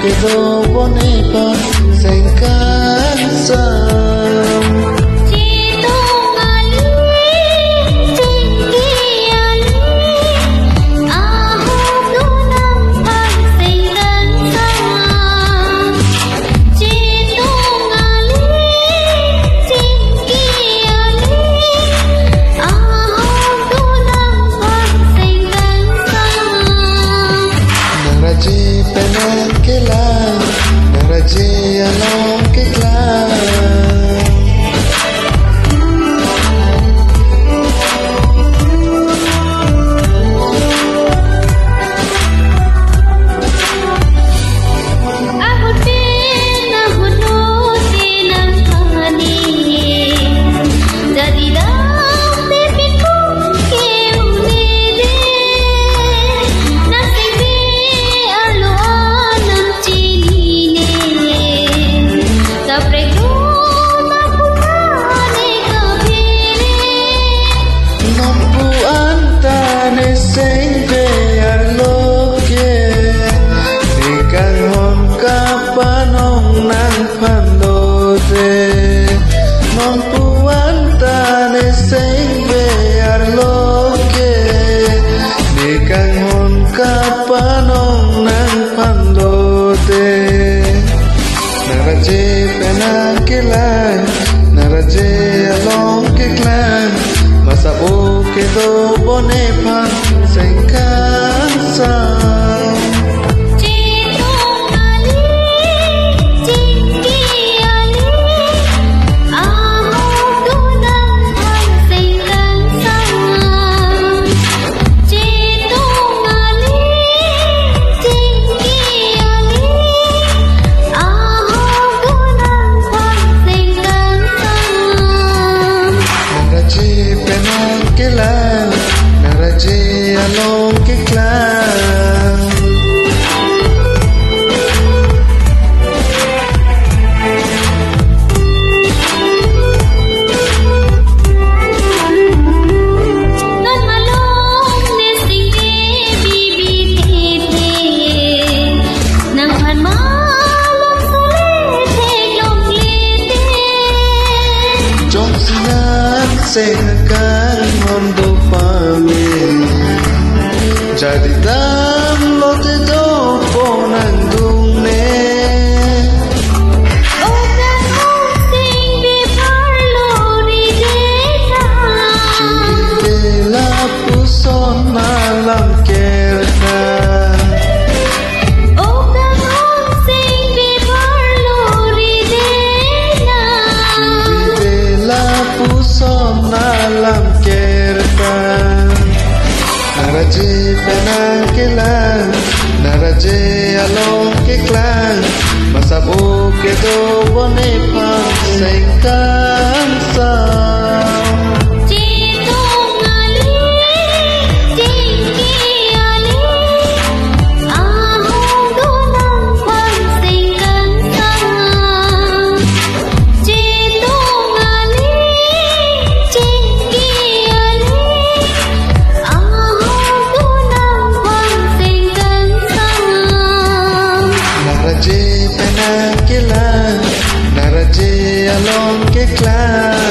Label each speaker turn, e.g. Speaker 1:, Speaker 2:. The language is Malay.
Speaker 1: quedó bonita, se cansa. Raje penang kelang, Raje along ke kelang. Raje penang kelang, Raje along ke kelang. Masa o quedó bonita, se cansa. Raje along ke kelang. Jom sinan sehakan hondo pami, jadi dam lo te do ponang dung ne. Cudela puson malam kerja. Puson malam kerja. Raje penang kelang, Raje along ke kelang. Masa o quedó bonita, se cansa. Raje penang kelang, Raje along ke kelang.